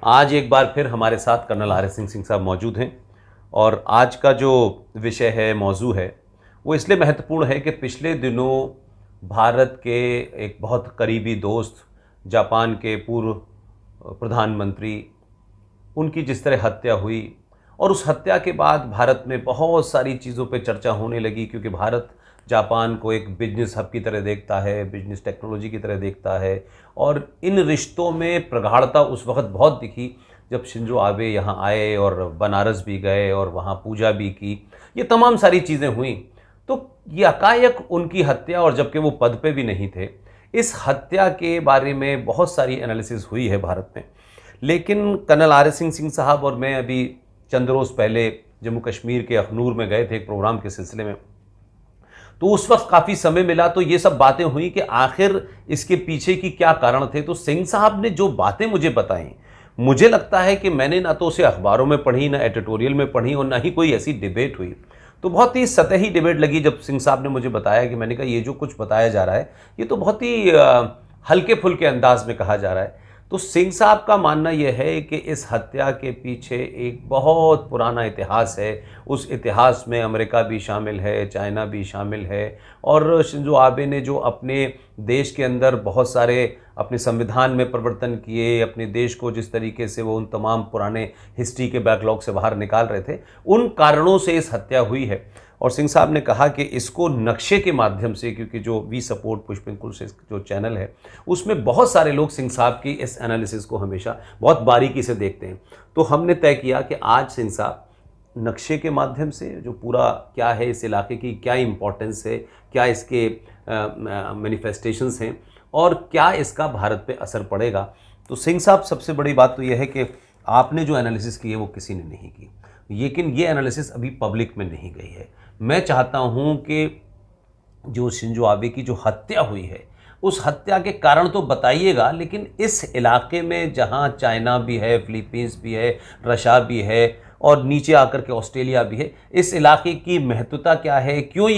आज एक बार फिर हमारे साथ कर्नल आर एस सिंह साहब मौजूद हैं और आज का जो विषय है, मौजू है, वो इसलिए महत्वपूर्ण है कि पिछले दिनों भारत के एक बहुत करीबी दोस्त, जापान के पूर्व प्रधानमंत्री, उनकी जिस तरह हत्या हुई और उस हत्या के बाद भारत में बहुत सारी चीज़ों पे चर्चा होने लगी, क्योंकि भारत जापान को एक बिजनेस हब की तरह देखता है, बिजनेस टेक्नोलॉजी की तरह देखता है। और इन रिश्तों में प्रगाढ़ता उस वक्त बहुत दिखी जब शिंजो आबे यहाँ आए और बनारस भी गए और वहाँ पूजा भी की। ये तमाम सारी चीज़ें हुई, तो ये अकायक उनकी हत्या, और जबकि वो पद पे भी नहीं थे, इस हत्या के बारे में बहुत सारी एनालिसिस हुई है भारत में। लेकिन कर्नल आर एस सिंह साहब और मैं अभी चंद रोज़ पहले जम्मू कश्मीर के अखनूर में गए थे एक प्रोग्राम के सिलसिले में, तो उस वक्त काफ़ी समय मिला, तो ये सब बातें हुई कि आखिर इसके पीछे की क्या कारण थे। तो सिंह साहब ने जो बातें मुझे बताई, मुझे लगता है कि मैंने ना तो उसे अखबारों में पढ़ी, ना एडिटोरियल में पढ़ी, और ना ही कोई ऐसी डिबेट हुई। तो बहुत ही सतही डिबेट लगी जब सिंह साहब ने मुझे बताया, कि मैंने कहा ये जो कुछ बताया जा रहा है ये तो बहुत ही हल्के फुल्के अंदाज में कहा जा रहा है। तो सिंह साहब का मानना यह है कि इस हत्या के पीछे एक बहुत पुराना इतिहास है। उस इतिहास में अमेरिका भी शामिल है, चाइना भी शामिल है, और शिंजो आबे ने जो अपने देश के अंदर बहुत सारे अपने संविधान में परिवर्तन किए, अपने देश को जिस तरीके से वो उन तमाम पुराने हिस्ट्री के बैकलॉग से बाहर निकाल रहे थे, उन कारणों से इस हत्या हुई है। और सिंह साहब ने कहा कि इसको नक्शे के माध्यम से, क्योंकि जो वी सपोर्ट पुष्पिंकुल से जो चैनल है उसमें बहुत सारे लोग सिंह साहब की इस एनालिसिस को हमेशा बहुत बारीकी से देखते हैं, तो हमने तय किया कि आज सिंह साहब नक्शे के माध्यम से जो पूरा क्या है, इस इलाके की क्या इम्पोर्टेंस है, क्या इसके मैनिफेस्टेशंस हैं और क्या इसका भारत पे असर पड़ेगा। तो सिंह साहब, सबसे बड़ी बात तो यह है कि आपने जो एनालिसिस की है वो किसी ने नहीं की, लेकिन ये एनालिसिस अभी पब्लिक में नहीं गई है। मैं चाहता हूं कि जो शिंजो आबे की जो हत्या हुई है, उस हत्या के कारण तो बताइएगा, लेकिन इस इलाके में जहां चाइना भी है, फिलीपींस भी है, रशिया भी है और नीचे आकर के ऑस्ट्रेलिया भी है, इस इलाके की महत्वता क्या है, क्यों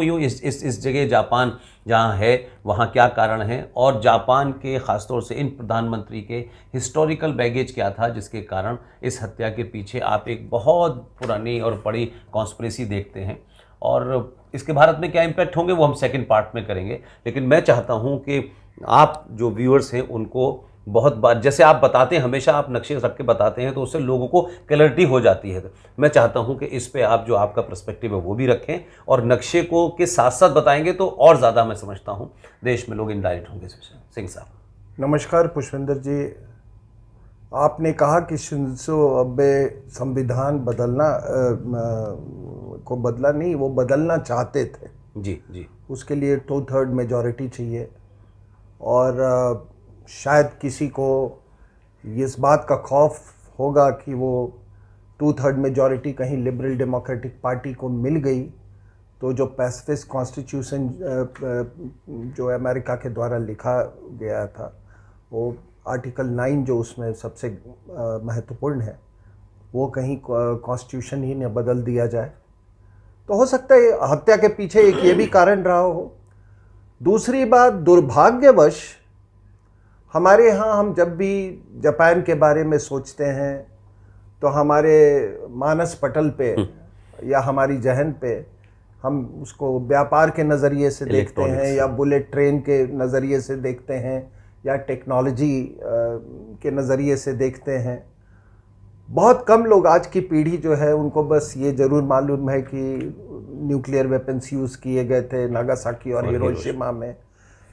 यूँ इस जगह जापान जहाँ है वहाँ क्या कारण है, और जापान के ख़ासतौर से इन प्रधानमंत्री के हिस्टोरिकल बैगेज क्या था जिसके कारण इस हत्या के पीछे आप एक बहुत पुरानी और बड़ी कॉन्स्पिरेसी देखते हैं, और इसके भारत में क्या इम्पैक्ट होंगे वो हम सेकंड पार्ट में करेंगे। लेकिन मैं चाहता हूं कि आप जो व्यूअर्स हैं उनको बहुत बार, जैसे आप बताते हैं, हमेशा आप नक्शे रख के बताते हैं, तो उससे लोगों को क्लैरिटी हो जाती है। मैं चाहता हूं कि इस पे आप जो आपका पर्सपेक्टिव है वो भी रखें, और नक्शे को के साथ साथ बताएंगे तो और ज़्यादा मैं समझता हूं देश में लोग इनडायरेक्ट होंगे। सिंह साहब नमस्कार। पुष्पेंद्र जी, आपने कहा कि शिंजो आबे संविधान को बदला नहीं, वो बदलना चाहते थे। जी। उसके लिए 2/3 मेजॉरिटी चाहिए, और शायद किसी को इस बात का खौफ होगा कि वो 2/3 मेजॉरिटी कहीं लिबरल डेमोक्रेटिक पार्टी को मिल गई तो जो पैसिफिस्ट कॉन्स्टिट्यूशन जो अमेरिका के द्वारा लिखा गया था, वो आर्टिकल 9 जो उसमें सबसे महत्वपूर्ण है, वो कहीं कॉन्स्टिट्यूशन ही ने बदल दिया जाए। तो हो सकता है हत्या के पीछे एक ये भी कारण रहा हो। दूसरी बात, दुर्भाग्यवश हमारे यहाँ हम जब भी जापान के बारे में सोचते हैं तो हमारे मानस पटल पे या हमारी जहन पे हम उसको व्यापार के नज़रिए से देखते हैं, या बुलेट ट्रेन के नज़रिए से देखते हैं, या टेक्नोलॉजी के नज़रिए से देखते हैं। बहुत कम लोग, आज की पीढ़ी जो है, उनको बस ये ज़रूर मालूम है कि न्यूक्लियर वेपन्स यूज़ किए गए थे नागासाकी और हिरोशिमा में,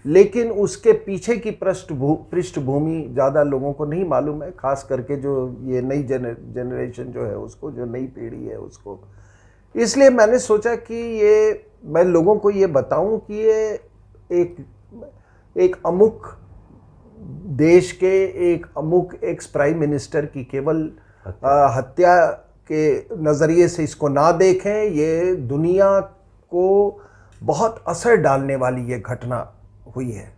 लेकिन उसके पीछे की पृष्ठभूमि ज़्यादा लोगों को नहीं मालूम है, ख़ास करके जो ये नई जनरेशन जो है उसको, जो नई पीढ़ी है उसको। इसलिए मैंने सोचा कि मैं लोगों को ये बताऊं कि ये एक अमुक देश के एक अमुक एक्स प्राइम मिनिस्टर की केवल हत्या के नज़रिए से इसको ना देखें। ये दुनिया को बहुत असर डालने वाली ये घटना हुई है।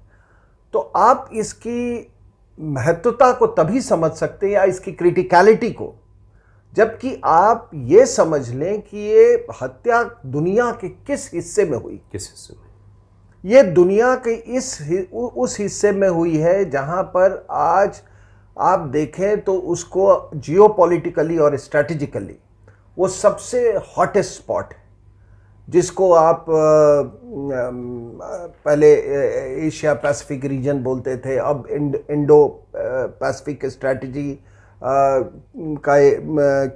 तो आप इसकी महत्वता को तभी समझ सकते हैं, या इसकी क्रिटिकलिटी को, जबकि आप ये समझ लें कि ये हत्या दुनिया के किस हिस्से में हुई। किस हिस्से में? ये दुनिया के उस हिस्से में हुई है जहाँ पर आज आप देखें तो उसको जियोपॉलिटिकली और स्ट्रैटेजिकली वो सबसे हॉटेस्ट स्पॉट है, जिसको आप पहले एशिया पैसिफिक रीजन बोलते थे, अब इंडो पैसिफिक स्ट्रैटेजी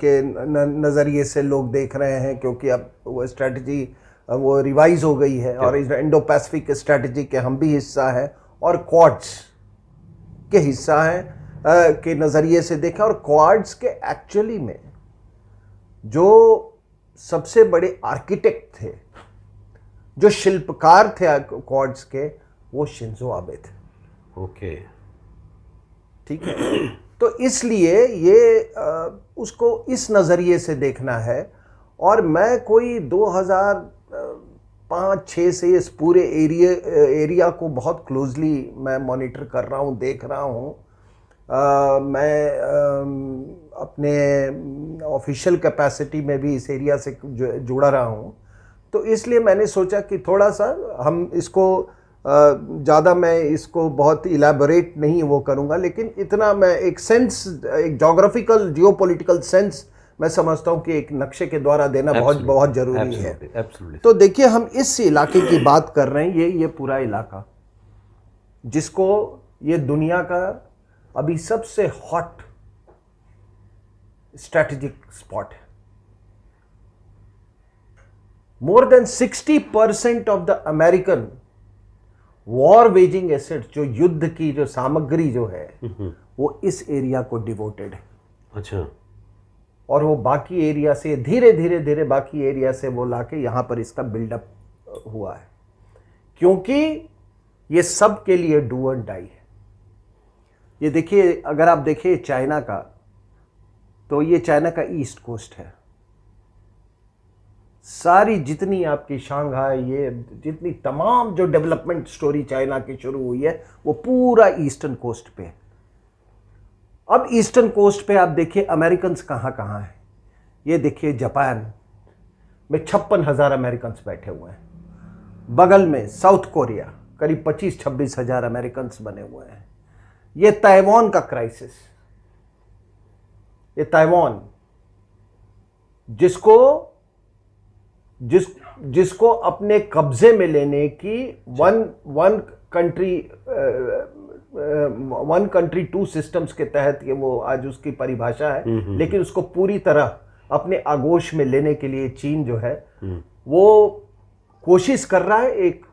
के नज़रिए से लोग देख रहे हैं, क्योंकि अब वो स्ट्रैटेजी वो रिवाइज हो गई है और इंडो पैसिफिक स्ट्रैटेजी के हम भी हिस्सा हैं और क्वाड्स के हिस्सा हैं के नज़रिए से देखा। और क्वाड्स के एक्चुअली में जो सबसे बड़े आर्किटेक्ट थे, जो शिल्पकार थे क्वाड्स के, वो शिंजो आबे थे। ओके, ठीक है। तो इसलिए ये उसको इस नज़रिए से देखना है। और मैं कोई 2005-06 से इस पूरे एरिया को बहुत क्लोजली मैं मॉनिटर कर रहा हूँ, देख रहा हूँ। मैं अपने ऑफिशियल कैपेसिटी में भी इस एरिया से जुड़ा रहा हूँ, तो इसलिए मैंने सोचा कि थोड़ा सा हम इसको ज़्यादा मैं इसको बहुत इलेबोरेट नहीं वो करूँगा, लेकिन इतना मैं एक सेंस, एक जोग्राफिकल जियोपॉलिटिकल सेंस मैं समझता हूँ कि एक नक्शे के द्वारा देना बहुत ज़रूरी है। तो देखिए, हम इस इलाके की बात कर रहे हैं, ये पूरा इलाका जिसको ये दुनिया का अभी सबसे हॉट स्ट्रैटेजिक स्पॉट है। More than 60% of the American war waging asset, जो युद्ध की जो सामग्री जो है, वो इस एरिया को डिवोटेड है। अच्छा। और वो बाकी एरिया से धीरे धीरे बाकी एरिया से वो लाके यहाँ पर इसका बिल्डअप हुआ है, क्योंकि ये सब के लिए डू और डाई है। ये देखिए, अगर आप देखिए चाइना का, तो ये चाइना का ईस्ट कोस्ट है। सारी जितनी आपकी शंघाई, ये जितनी तमाम जो डेवलपमेंट स्टोरी चाइना की शुरू हुई है, वो पूरा ईस्टर्न कोस्ट पे है। अब ईस्टर्न कोस्ट पे आप देखिए अमेरिकन कहाँ कहाँ हैं। ये देखिए, जापान में 56,000 अमेरिकन बैठे हुए हैं। बगल में साउथ कोरिया, करीब 25-26 हज़ार अमेरिकन बने हुए हैं। ये ताइवान का क्राइसिस, ये ताइवान जिसको अपने कब्जे में लेने की वन कंट्री टू सिस्टम्स के तहत ये वो आज उसकी परिभाषा है, लेकिन उसको पूरी तरह अपने आगोश में लेने के लिए चीन जो है वो कोशिश कर रहा है, एक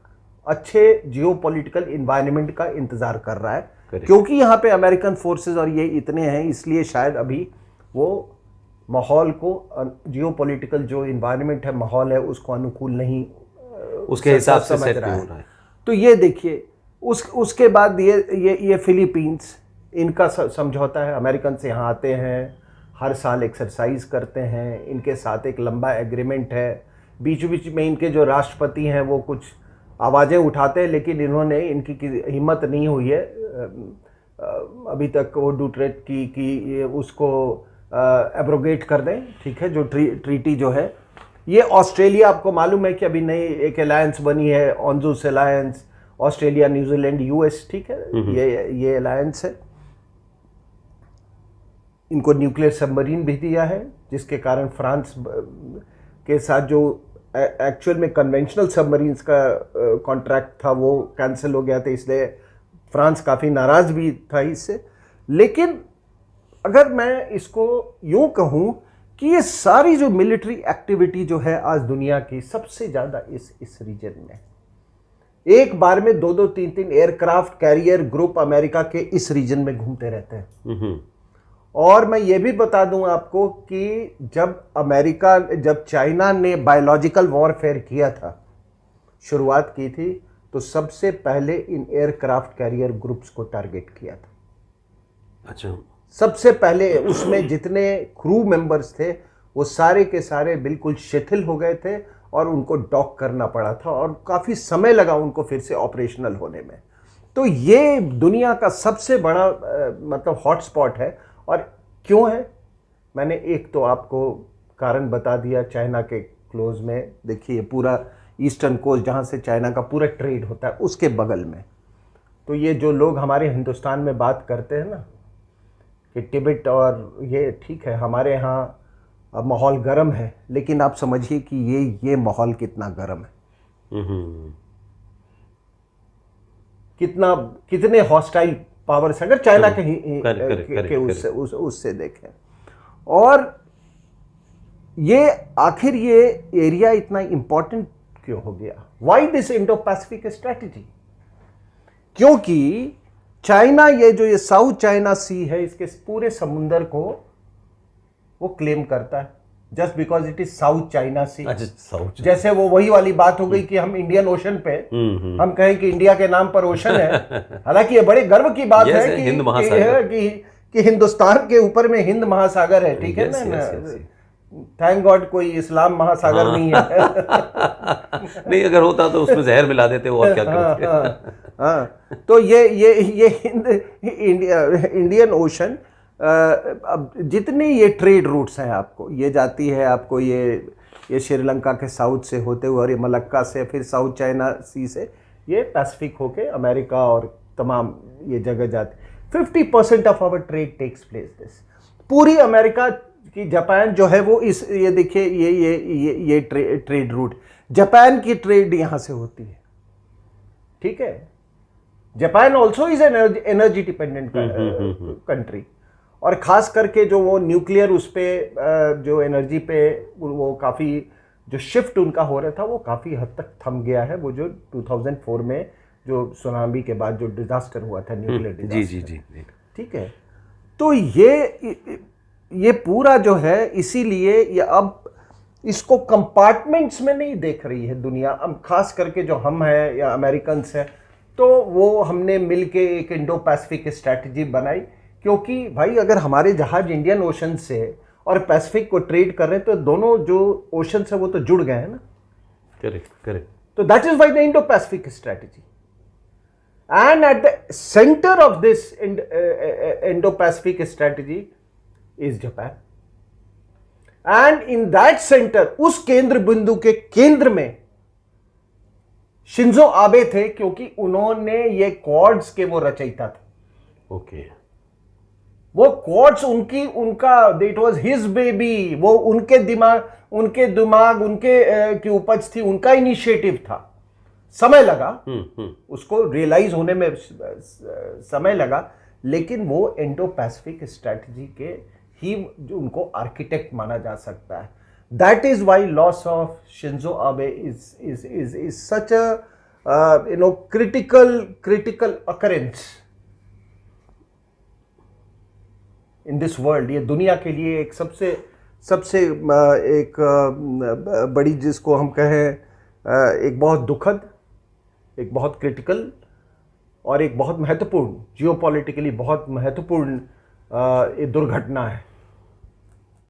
अच्छे जियोपॉलिटिकल एनवायरनमेंट का इंतजार कर रहा है। क्योंकि यहाँ पे अमेरिकन फोर्सेस और ये इतने हैं, इसलिए शायद अभी वो माहौल को, जियोपॉलिटिकल जो एनवायरनमेंट है, माहौल है, उसको अनुकूल नहीं, उसके हिसाब से सेट नहीं हो रहा है। तो ये देखिए, उसके बाद ये फिलीपींस, इनका समझौता है। अमेरिकन से यहाँ आते हैं, हर साल एक्सरसाइज करते हैं, इनके साथ एक लंबा एग्रीमेंट है। बीच बीच में इनके जो राष्ट्रपति हैं वो कुछ आवाज़ें उठाते हैं, लेकिन इन्होंने, इनकी हिम्मत नहीं हुई है अभी तक वो डुटेर्टे की उसको एब्रोगेट कर दें, ठीक है, जो ट्रीटी जो है। ये ऑस्ट्रेलिया, आपको मालूम है कि अभी नई एक अलायंस बनी है, ऑन्जूस अलायंस, ऑस्ट्रेलिया, न्यूजीलैंड, यूएस, ठीक है, ये अलायंस है। इनको न्यूक्लियर सबमरीन भी दिया है, जिसके कारण फ्रांस के साथ जो एक्चुअल में कन्वेंशनल सबमरीन्स का कॉन्ट्रैक्ट था वो कैंसिल हो गया था, इसलिए फ्रांस काफ़ी नाराज़ भी था इससे। लेकिन अगर मैं इसको यूँ कहूँ कि ये सारी जो मिलिट्री एक्टिविटी जो है आज दुनिया की, सबसे ज़्यादा इस रीजन में, एक बार में 2-2, 3-3 एयरक्राफ्ट कैरियर ग्रुप अमेरिका के इस रीजन में घूमते रहते हैं। और मैं ये भी बता दूं आपको कि जब चाइना ने बायोलॉजिकल वॉरफेयर किया था, शुरुआत की थी, तो सबसे पहले इन एयरक्राफ्ट कैरियर ग्रुप्स को टारगेट किया था। अच्छा। सबसे पहले उसमें जितने क्रू मेंबर्स थे वो सारे के सारे बिल्कुल शिथिल हो गए थे और उनको डॉक करना पड़ा था, और काफ़ी समय लगा उनको फिर से ऑपरेशनल होने में। तो ये दुनिया का सबसे बड़ा मतलब हॉटस्पॉट है। और क्यों है, मैंने एक तो आपको कारण बता दिया, चाइना के क्लोज में देखिए पूरा ईस्टर्न कोस्ट, जहाँ से चाइना का पूरा ट्रेड होता है, उसके बगल में। तो ये जो लोग हमारे हिंदुस्तान में बात करते हैं ना कि तिब्बत और ये ठीक है, हमारे यहाँ अब माहौल गर्म है, लेकिन आप समझिए कि ये माहौल कितना गर्म है, कितने हॉस्टाइल पावर्स, अगर चाइना के उससे देखें। और ये आखिर ये एरिया इतना इंपॉर्टेंट क्यों हो गया? Why this Indo Pacific strategy? क्योंकि चाइना, ये साउथ चाइना सी है, इसके पूरे समुंदर को वो क्लेम करता है just because it is South China Sea. जैसे वो वही वाली बात हो गई कि हम इंडियन ओशन पे हम कहें कि इंडिया के नाम पर ओशन है, हालांकि ये बड़े गर्व की बात है कि हिंद महासागर, कि हिंदुस्तान के ऊपर में हिंद महासागर है, ठीक है ना। थैंक गॉड कोई इस्लाम महासागर नहीं है। नहीं, अगर होता तो उसमें जहर मिला देते और क्या करते। हाँ, तो ये इंडियन ओशन, अब जितने ये ट्रेड रूट्स हैं, आपको ये जाती है, आपको ये श्रीलंका के साउथ से होते हुए और ये मलक्का से, फिर साउथ चाइना सी से ये पैसिफिक होके अमेरिका और तमाम ये जगह जाती। 50% of our trade takes place this. पूरी अमेरिका की, जापान जो है वो इस, ये देखिए ये ट्रेड रूट, जापान की ट्रेड यहाँ से होती है, ठीक है। Japan also is an energy dependent country, और ख़ास करके जो वो न्यूक्लियर उस पर जो एनर्जी पे वो काफ़ी जो शिफ्ट उनका हो रहा था वो काफ़ी हद तक थम गया है। वो जो 2004 में जो सुनामी के बाद जो डिज़ास्टर हुआ था, न्यूक्लियर डिज़ास्टर, जी, ठीक है। तो ये पूरा जो है, इसीलिए ये अब इसको कंपार्टमेंट्स में नहीं देख रही है दुनिया। अब खास करके जो हम हैं या अमेरिकन्स हैं, तो वो हमने मिलके एक इंडो पैसिफिक स्ट्रैटेजी बनाई, क्योंकि भाई अगर हमारे जहाज इंडियन ओशन से और पैसिफिक को ट्रेड कर रहे हैं तो दोनों जो ओशन है वो तो जुड़ गए हैं ना। करेक्ट। तो that is why the Indo Pacific strategy, and at the centre of this Indo Pacific strategy is Japan, and in that centre, उस केंद्र बिंदु के केंद्र में शिंजो आबे थे, क्योंकि उन्होंने ये क्वाड्स के वो रचयिता थे। ओके, वो क्वाड्स उनका इट वाज हिज बेबी, वो उनके दिमाग की उपज थी, उनका इनिशिएटिव था। समय लगा उसको रियलाइज होने में, समय लगा, लेकिन वो इंडो पैसिफिक स्ट्रैटेजी के ही जो उनको आर्किटेक्ट माना जा सकता है। That is why loss of Shinzo Abe is such a critical occurrence in this world. ये दुनिया के लिए एक सबसे एक बड़ी, जिसको हम कहें एक बहुत दुखद, एक बहुत क्रिटिकल और एक बहुत महत्वपूर्ण, जियोपॉलिटिकली बहुत महत्वपूर्ण दुर्घटना है।